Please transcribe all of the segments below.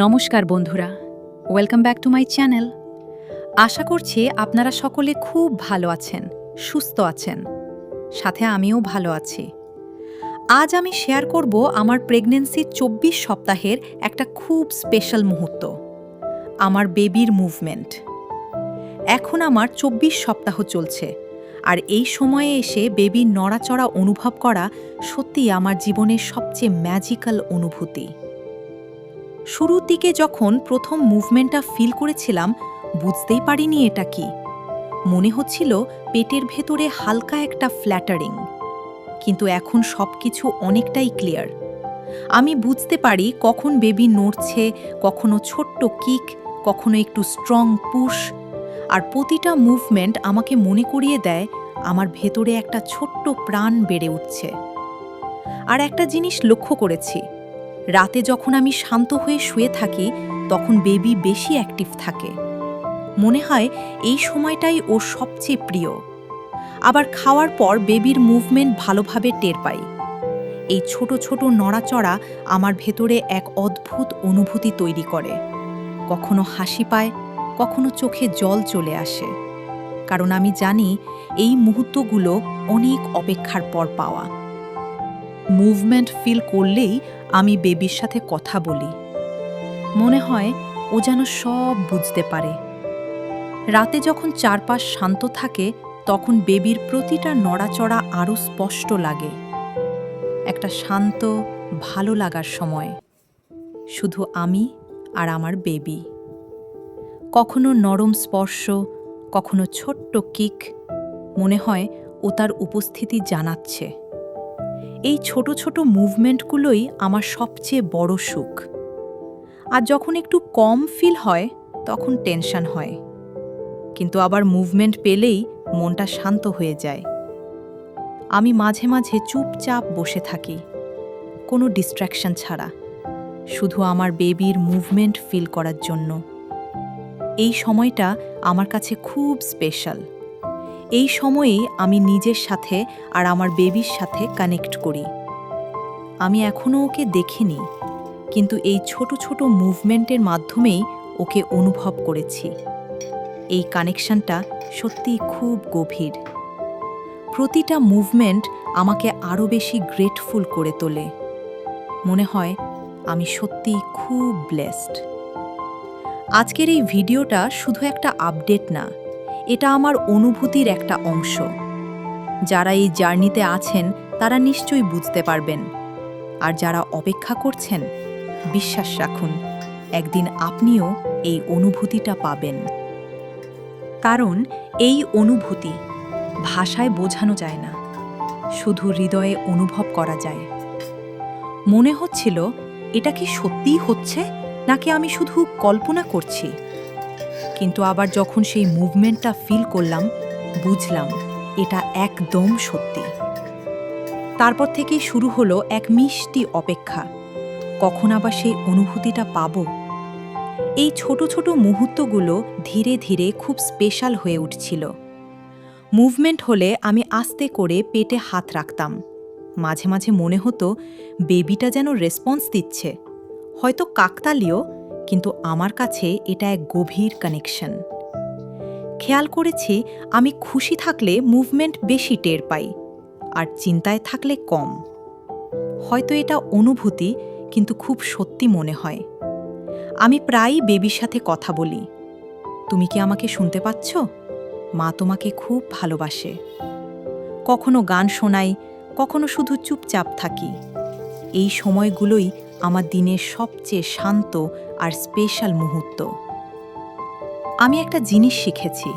নমস্কার বন্ধুরা, welcome back to my channel. আশা করছি আপনারা সকলে খুব ভালো আছেন, সুস্থ আছেন। সাথে আমিও ভালো আছি। আজ আমি শেয়ার করব আমার প্রেগন্যান্সি ২৪ সপ্তাহের একটা খুব স্পেশাল মুহূর্ত, আমার বেবির মুভমেন্ট। এখন আমার ২৪ সপ্তাহ চলছে, আর এই সময়ে এসে বেবির নড়াচড়া অনুভব করা সত্যিই আমার জীবনের সবচেয়ে ম্যাজিক্যাল অনুভূতি। শুরুর দিকে যখন প্রথম মুভমেন্টটা ফিল করেছিলাম, বুঝতেই পারিনি এটা কি। মনে হচ্ছিল পেটের ভেতরে হালকা একটা ফ্ল্যাটারিং, কিন্তু এখন সবকিছু অনেকটাই ক্লিয়ার। আমি বুঝতে পারি কখন বেবি নড়ছে, কখনো ছোট্ট কিক, কখনো একটু স্ট্রং পুশ, আর প্রতিটা মুভমেন্ট আমাকে মনে করিয়ে দেয় আমার ভেতরে একটা ছোট্ট প্রাণ বেড়ে উঠছে। আর একটা জিনিস লক্ষ্য করেছি, রাতে যখন আমি শান্ত হয়ে শুয়ে থাকি তখন বেবি বেশি অ্যাক্টিভ থাকে। মনে হয় এই সময়টাই ওর সবচেয়ে প্রিয়। আবার খাওয়ার পর বেবির মুভমেন্ট ভালোভাবে টের পাই। এই ছোট ছোট নড়াচড়া আমার ভেতরে এক অদ্ভুত অনুভূতি তৈরি করে। কখনো হাসি পায়, কখনো চোখে জল চলে আসে, কারণ আমি জানি এই মুহূর্তগুলো অনেক অপেক্ষার পর পাওয়া। মুভমেন্ট ফিল করলেই আমি বেবির সাথে কথা বলি। মনে হয় ও যেন সব বুঝতে পারে। রাতে যখন চারপাশ শান্ত থাকে তখন বেবির প্রতিটা নড়াচড়া আরও স্পষ্ট লাগে। একটা শান্ত, ভালো লাগার সময়, শুধু আমি আর আমার বেবি। কখনো নরম স্পর্শ, কখনো ছোট্ট কিক, মনে হয় ও তার উপস্থিতি জানাচ্ছে। এই ছোট ছোট মুভমেন্টগুলোই আমার সবচেয়ে বড় সুখ। আর যখন একটু কম ফিল হয় তখন টেনশন হয়, কিন্তু আবার মুভমেন্ট পেলেই মনটা শান্ত হয়ে যায়। আমি মাঝে মাঝে চুপচাপ বসে থাকি, কোনো ডিস্ট্র্যাকশন ছাড়া, শুধু আমার বেবির মুভমেন্ট ফিল করার জন্য। এই সময়টা আমার কাছে খুব স্পেশাল। এই সময়েই আমি নিজের সাথে আর আমার বেবির সাথে কানেক্ট করি। আমি এখনও ওকে দেখিনি, কিন্তু এই ছোট ছোট মুভমেন্টের মাধ্যমেই ওকে অনুভব করেছি। এই কানেকশনটা সত্যিই খুব গভীর। প্রতিটা মুভমেন্ট আমাকে আরও বেশি গ্রেটফুল করে তোলে। মনে হয় আমি সত্যিই খুব ব্লেসড। আজকের এই ভিডিওটা শুধু একটা আপডেট না, এটা আমার অনুভূতির একটা অংশ। যারা এই জার্নিতে আছেন তারা নিশ্চয়ই বুঝতে পারবেন, আর যারা অপেক্ষা করছেন, বিশ্বাস রাখুন, একদিন আপনিও এই অনুভূতিটা পাবেন। কারণ এই অনুভূতি ভাষায় বোঝানো যায় না, শুধু হৃদয়ে অনুভব করা যায়। মনে হচ্ছিল এটা কি সত্যিই হচ্ছে, নাকি আমি শুধু কল্পনা করছি। কিন্তু আবার যখন সেই মুভমেন্টটা ফিল করলাম, বুঝলাম এটা একদম সত্যি। তারপর থেকেই শুরু হলো এক মিষ্টি অপেক্ষা, কখন আবার সেই অনুভূতিটা পাবো। এই ছোট ছোট মুহূর্তগুলো ধীরে ধীরে খুব স্পেশাল হয়ে উঠছিল। মুভমেন্ট হলে আমি আস্তে করে পেটে হাত রাখতাম। মাঝে মাঝে মনে হতো বেবিটা যেন রেসপন্স দিচ্ছে, হয়তো কাকতালীয়, কিন্তু আমার কাছে এটা এক গভীর কানেকশন। খেয়াল করেছি আমি খুশি থাকলে মুভমেন্ট বেশি টের পাই, আর চিন্তায় থাকলে কম। হয়তো এটা অনুভূতি, কিন্তু খুব সত্যি মনে হয়। আমি প্রায়ই বেবির সাথে কথা বলি, তুমি কি আমাকে শুনতে পাচ্ছ? মা তোমাকে খুব ভালোবাসে। কখনো গান শোনাই, কখনো শুধু চুপচাপ থাকি। এই সময়গুলোই আমার দিনের সবচেয়ে শান্ত আর স্পেশাল মুহূর্ত। আমি একটা জিনিস শিখেছি,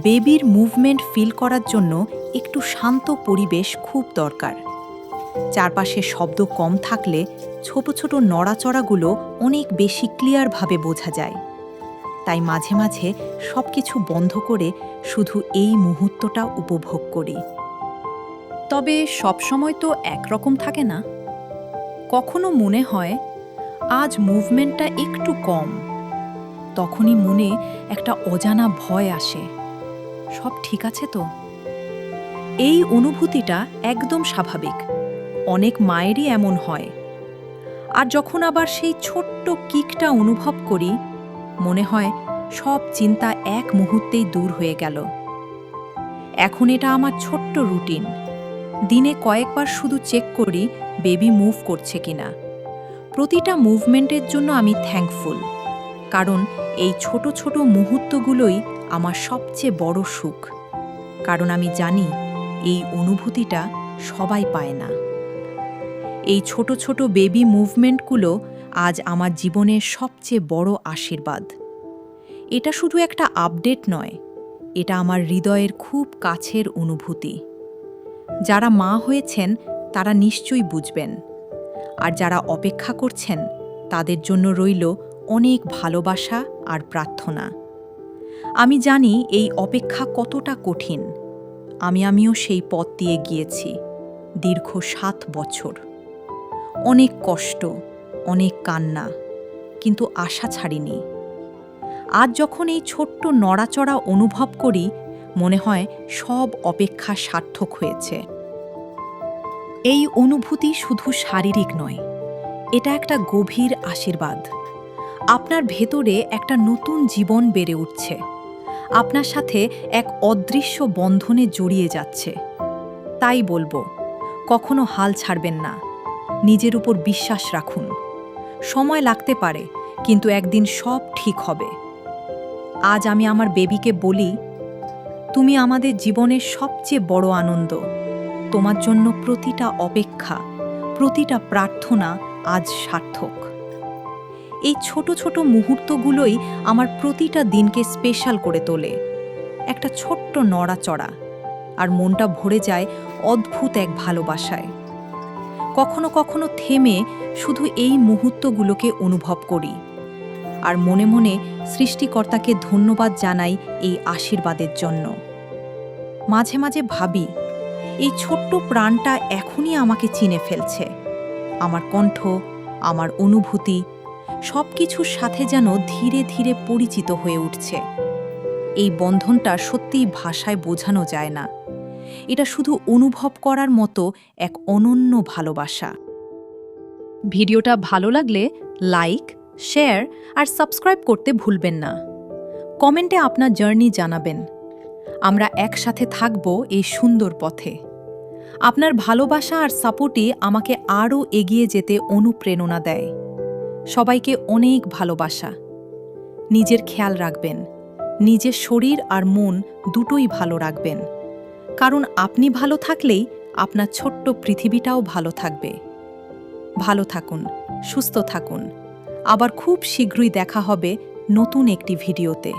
বেবির মুভমেন্ট ফিল করার জন্য একটু শান্ত পরিবেশ খুব দরকার। চারপাশে শব্দ কম থাকলে ছোট ছোট নড়াচড়াগুলো অনেক বেশি ক্লিয়ারভাবে বোঝা যায়। তাই মাঝে মাঝে সবকিছু বন্ধ করে শুধু এই মুহূর্তটা উপভোগ করি। তবে সবসময় তো একরকম থাকে না। কখনো মনে হয় আজ মুভমেন্টটা একটু কম, তখনই মনে একটা অজানা ভয় আসে, সব ঠিক আছে তো? এই অনুভূতিটা একদম স্বাভাবিক, অনেক মায়েরই এমন হয়। আর যখন আবার সেই ছোট্ট কিকটা অনুভব করি, মনে হয় সব চিন্তা এক মুহূর্তেই দূর হয়ে গেল। এখন এটা আমার ছোট্ট রুটিন। দিনে কয়েকবার শুধু চেক করি বেবি মুভ করছে কিনা। প্রতিটা মুভমেন্টের জন্য আমি থ্যাঙ্কফুল, কারণ এই ছোট ছোট মুহূর্তগুলোই আমার সবচেয়ে বড় সুখ। কারণ আমি জানি এই অনুভূতিটা সবাই পায় না। এই ছোট ছোট বেবি মুভমেন্টগুলো আজ আমার জীবনের সবচেয়ে বড় আশীর্বাদ। এটা শুধু একটা আপডেট নয়, এটা আমার হৃদয়ের খুব কাছের অনুভূতি। যারা মা হয়েছেন তারা নিশ্চয়ই বুঝবেন, আর যারা অপেক্ষা করছেন তাদের জন্য রইল অনেক ভালোবাসা আর প্রার্থনা। আমি জানি এই অপেক্ষা কতটা কঠিন। আমিও সেই পথ দিয়ে গিয়েছি দীর্ঘ 7 বছর। অনেক কষ্ট, অনেক কান্না, কিন্তু আশা ছাড়িনি। আজ যখন এই ছোট্ট নড়াচড়া অনুভব করি, মনে হয় সব অপেক্ষা সার্থক হয়েছে। এই অনুভূতি শুধু শারীরিক নয়, এটা একটা গভীর আশীর্বাদ। আপনার ভেতরে একটা নতুন জীবন বেড়ে উঠছে, আপনার সাথে এক অদৃশ্য বন্ধনে জড়িয়ে যাচ্ছে। তাই বলবো, কখনো হাল ছাড়বেন না, নিজের উপর বিশ্বাস রাখুন। সময় লাগতে পারে, কিন্তু একদিন সব ঠিক হবে। আজ আমি আমার বেবিকে বলি, তুমি আমাদের জীবনের সবচেয়ে বড় আনন্দ। তোমার জন্য প্রতিটা অপেক্ষা, প্রতিটা প্রার্থনা আজ সার্থক। এই ছোট ছোট মুহূর্তগুলোই আমার প্রতিটা দিনকে স্পেশাল করে তোলে। একটা ছোট্ট নড়াচড়া, আর মনটা ভরে যায় অদ্ভুত এক ভালোবাসায়। কখনো কখনো থেমে শুধু এই মুহূর্তগুলোকে অনুভব করি, আর মনে মনে সৃষ্টিকর্তাকে ধন্যবাদ জানাই এই আশীর্বাদের জন্য। মাঝে মাঝে ভাবি, এই ছোট্ট প্রাণটা এখনই আমাকে চিনে ফেলছে। আমার কণ্ঠ, আমার অনুভূতি, সব কিছুর সাথে যেন ধীরে ধীরে পরিচিত হয়ে উঠছে। এই বন্ধনটা সত্যিই ভাষায় বোঝানো যায় না। এটা শুধু অনুভব করার মতো এক অনন্য ভালোবাসা। ভিডিওটা ভালো লাগলে লাইক, শেয়ার আর সাবস্ক্রাইব করতে ভুলবেন না। কমেন্টে আপনার জার্নি জানাবেন। আমরা একসাথে থাকব এই সুন্দর পথে। আপনার ভালোবাসা আর সাপোর্টই আমাকে আরও এগিয়ে যেতে অনুপ্রেরণা দেয়। সবাইকে অনেক ভালোবাসা। নিজের খেয়াল রাখবেন, নিজের শরীর আর মন দুটোই ভালো রাখবেন। কারণ আপনি ভালো থাকলেই আপনার ছোট্ট পৃথিবীটাও ভালো থাকবে। ভালো থাকুন, সুস্থ থাকুন। আবার খুব শীঘ্রই দেখা হবে নতুন একটি ভিডিওতে।